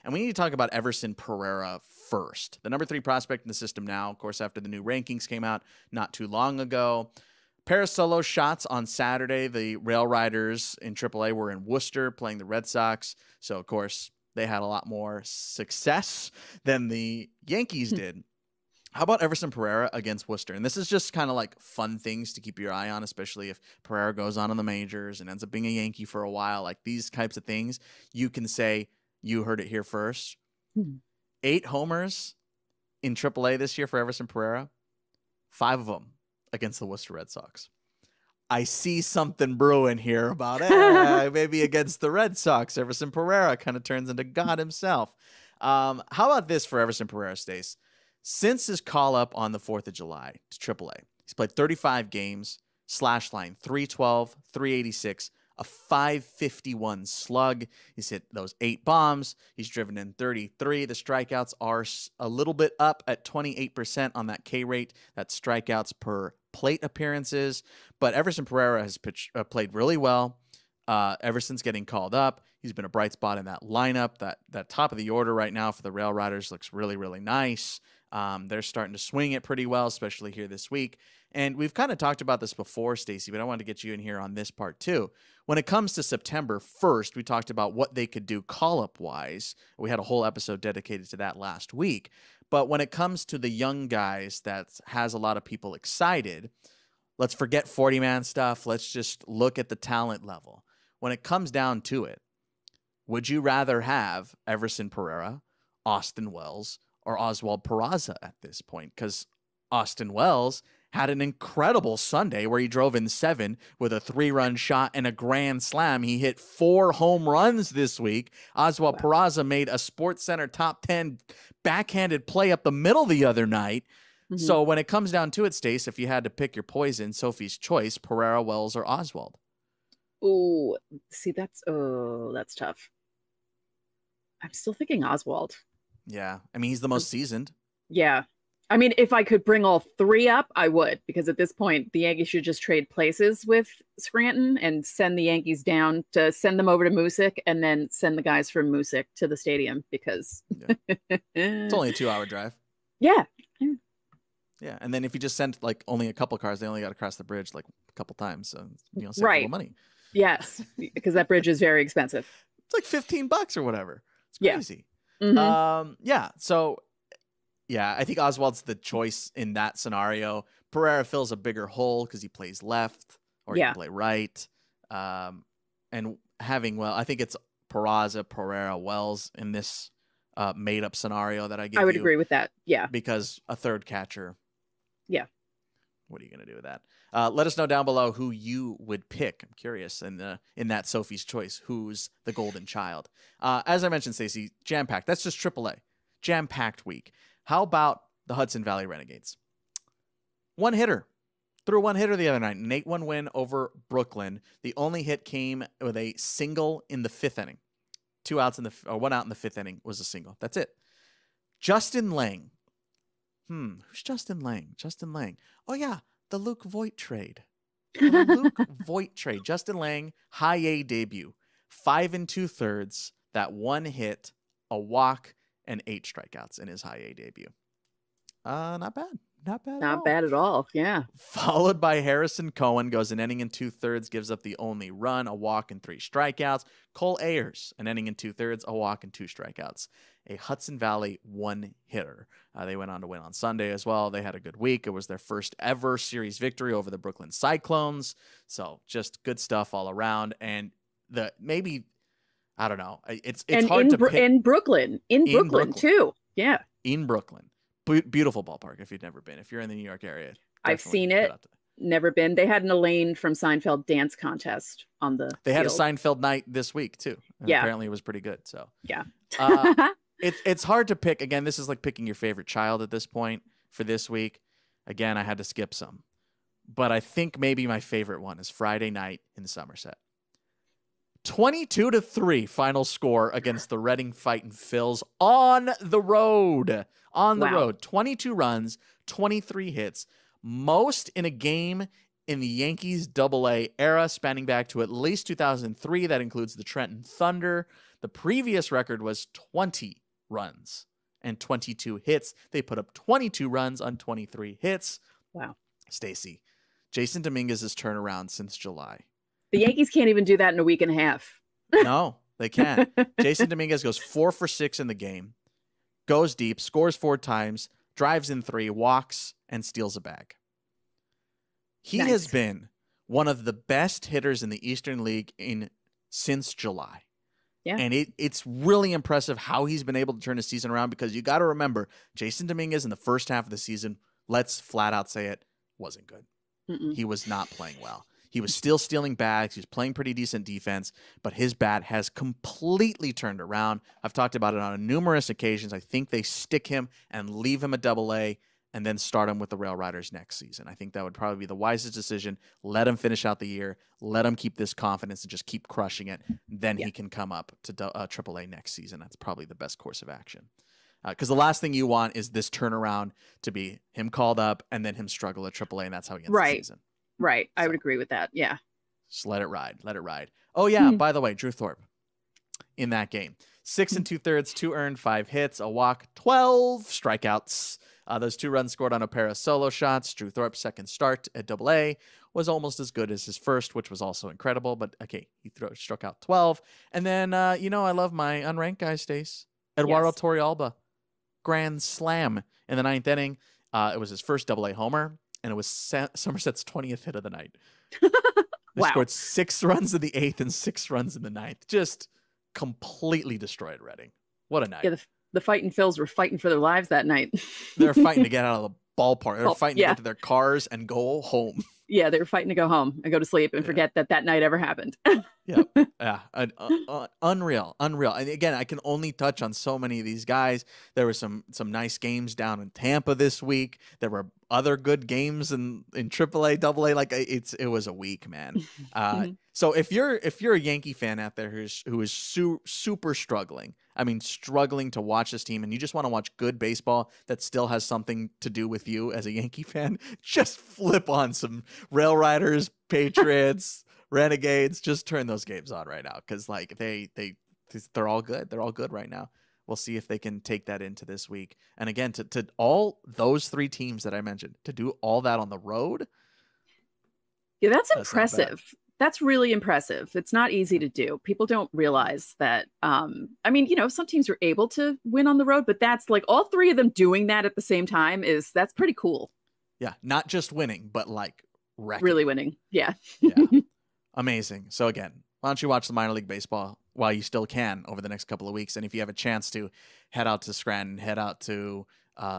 And we need to talk about Everson Pereira first. The number 3 prospect in the system now, of course, after the new rankings came out not too long ago. Pair of solo shots on Saturday. The RailRiders in AAA were in Worcester playing the Red Sox. So, of course, they had a lot more success than the Yankees did. How about Everson Pereira against Worcester? And this is just kind of like fun things to keep your eye on, especially if Pereira goes on in the majors and ends up being a Yankee for a while. Like these types of things, you can say you heard it here first. 8 homers in AAA this year for Everson Pereira, 5 of them against the Worcester Red Sox. I see something brewing here about maybe against the Red Sox. Everson Pereira kind of turns into God himself. How about this for Everson Pereira, Stace? Since his call-up on the 4th of July to AAA, he's played 35 games, slash line 312, 386, a 551 slug. He's hit those 8 bombs. He's driven in 33. The strikeouts are a little bit up at 28% on that K rate. That's strikeouts per plate appearances. But Everson Pereira has played really well. Everson's getting called up. He's been a bright spot in that lineup. That top of the order right now for the RailRiders looks really, really nice. They're starting to swing it pretty well, especially here this week. And we've kind of talked about this before, Stacey, but I wanted to get you in here on this part too. When it comes to September 1st, we talked about what they could do call-up wise. We had a whole episode dedicated to that last week. But when it comes to the young guys that has a lot of people excited, let's forget 40-man stuff. Let's just look at the talent level. When it comes down to it, would you rather have Everson Pereira, Austin Wells, or Oswald Peraza at this point? Because Austin Wells had an incredible Sunday where he drove in 7 with a 3-run shot and a grand slam. He hit 4 home runs this week. Oswald Peraza made a SportsCenter top 10 backhanded play up the middle the other night. Mm-hmm. So when it comes down to it, Stace, if you had to pick your poison, Sophie's choice, Pereira, Wells, or Oswald? Oh, see, that's tough. I'm still thinking Oswald. Yeah. I mean, he's the most seasoned. Yeah. I mean, if I could bring all 3 up, I would, because at this point, the Yankees should just trade places with Scranton and send the Yankees down to send them over to Musick and then send the guys from Musick to the stadium because it's only a 2-hour drive. Yeah. Yeah. And then if you just send like only a couple cars, they only got to cross the bridge like a couple times. So, save a little money. Yes. Because that bridge is very expensive. It's like $15 or whatever. It's crazy. Yeah. Mm-hmm. So, I think Oswald's the choice in that scenario. Pereira fills a bigger hole because he plays left or he can play right. And having, I think it's Peraza, Pereira, Wells in this made-up scenario that I give you. I would agree with that, yeah. Because a third catcher. Yeah. What are you going to do with that? Let us know down below who you would pick. I'm curious. In that Sophie's Choice, who's the golden child? As I mentioned, Stacey, jam-packed. That's just AAA. Jam-packed week. How about the Hudson Valley Renegades? 1 hitter. Threw 1 hitter the other night. An 8-1 win over Brooklyn. The only hit came with a single in the 5th inning. 1 out in the 5th inning was a single. That's it. Justin Lang. Who's Justin Lang? Justin Lang. Oh, yeah. The Luke Voit trade. Justin Lang, high A debut. 5 2/3. That 1 hit, a walk, and 8 strikeouts in his high A debut. Not bad. Not bad at all. Yeah. Followed by Harrison Cohen, goes an inning and 2/3, gives up the only run, a walk, and 3 strikeouts. Cole Ayers, an inning and 2/3, a walk, and 2 strikeouts. A Hudson Valley 1-hitter. They went on to win on Sunday as well. They had a good week. It was their first ever series victory over the Brooklyn Cyclones. So just good stuff all around. And I don't know. It's hard to pick. In Brooklyn too. Yeah. In Brooklyn. Beautiful ballpark if you've never been. If you're in the New York area. I've seen it. Never been. They had an Elaine from Seinfeld dance contest on the They field. had a Seinfeld night this week too. And yeah. Apparently it was pretty good. So yeah. It's hard to pick. Again, this is like picking your favorite child at this point for this week. Again, I had to skip some. But I think maybe my favorite one is Friday night in Somerset. 22-3 final score against the Reading Fightin' Phils on the road. On the road. 22 runs, 23 hits. Most in a game in the Yankees AA era, spanning back to at least 2003. That includes the Trenton Thunder. The previous record was 20 runs and 22 hits. They put up 22 runs on 23 hits. Wow. Stacey, Jasson Dominguez's turnaround since July. The Yankees can't even do that in a week and a half. No, they can't. Jasson Dominguez goes 4 for 6 in the game, goes deep, scores 4 times, drives in 3, walks, and steals a bag. He has been one of the best hitters in the Eastern League since July. Yeah. And it's really impressive how he's been able to turn his season around, because you got to remember, Jasson Dominguez in the first half of the season, let's flat out say it, wasn't good. He was not playing well. He was still stealing bags. He was playing pretty decent defense, but his bat has completely turned around. I've talked about it on numerous occasions. I think they stick him and leave him at AA and then start him with the RailRiders next season. I think that would probably be the wisest decision. Let him finish out the year. Let him keep this confidence and just keep crushing it. Then he can come up to AAA next season. That's probably the best course of action. Because the last thing you want is this turnaround to be him called up and then him struggle at AAA, and that's how he ends the season. Right. I would agree with that. Yeah. Just let it ride. Let it ride. Oh, yeah. By the way, Drew Thorpe in that game. 6 2/3, 2 earned, 5 hits, a walk, 12 strikeouts. Those 2 runs scored on a pair of solo shots. Drew Thorpe's second start at AA was almost as good as his first, which was also incredible. But, okay, he struck out 12. And then, I love my unranked guy, Stace. Eduardo Torrealba. Grand slam in the 9th inning. It was his first AA homer, and it was Somerset's 20th hit of the night. They scored 6 runs in the 8th and 6 runs in the 9th. Just completely destroyed Reading. What a night. Yeah, the fighting Phils were fighting for their lives that night. They're fighting to get out of the ballpark. They're fighting to get to their cars and go home. Yeah, they were fighting to go home and go to sleep and forget that night ever happened. Unreal. And again, I can only touch on so many of these guys. There were some nice games down in Tampa this week. There were other good games in AAA, AA. Like it was a week, man. So if you're a Yankee fan out there who is super struggling, struggling to watch this team, and you just want to watch good baseball that still has something to do with you as a Yankee fan, just flip on some RailRiders, Patriots, Renegades. Just turn those games on right now, because they're all good. They're all good right now. We'll see if they can take that into this week. And again, to all those 3 teams that I mentioned, to do all that on the road. Yeah, that's impressive. That's really impressive. It's not easy to do. People don't realize that. Some teams are able to win on the road, but that's like all 3 of them doing that at the same time that's pretty cool. Yeah. Not just winning, but like wrecking. Really winning. Yeah. Yeah. Amazing. So again, why don't you watch the minor league baseball while you still can over the next couple of weeks? And if you have a chance to, head out to Scranton, head out to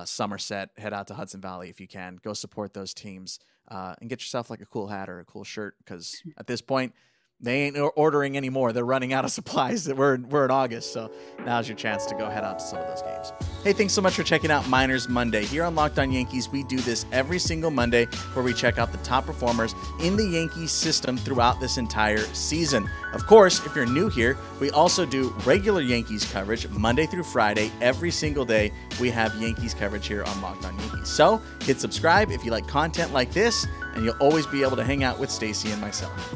Somerset, head out to Hudson Valley if you can. Go support those teams and get yourself like a cool hat or a cool shirt, because at this point, they ain't ordering anymore. They're running out of supplies. We're in August, so now's your chance to go head out to some of those games. Hey, thanks so much for checking out Miners Monday. Here on Locked On Yankees, we do this every single Monday where we check out the top performers in the Yankees system throughout this entire season. Of course, if you're new here, we also do regular Yankees coverage Monday through Friday. Every single day, we have Yankees coverage here on Locked On Yankees. So hit subscribe if you like content like this, and you'll always be able to hang out with Stacey and myself.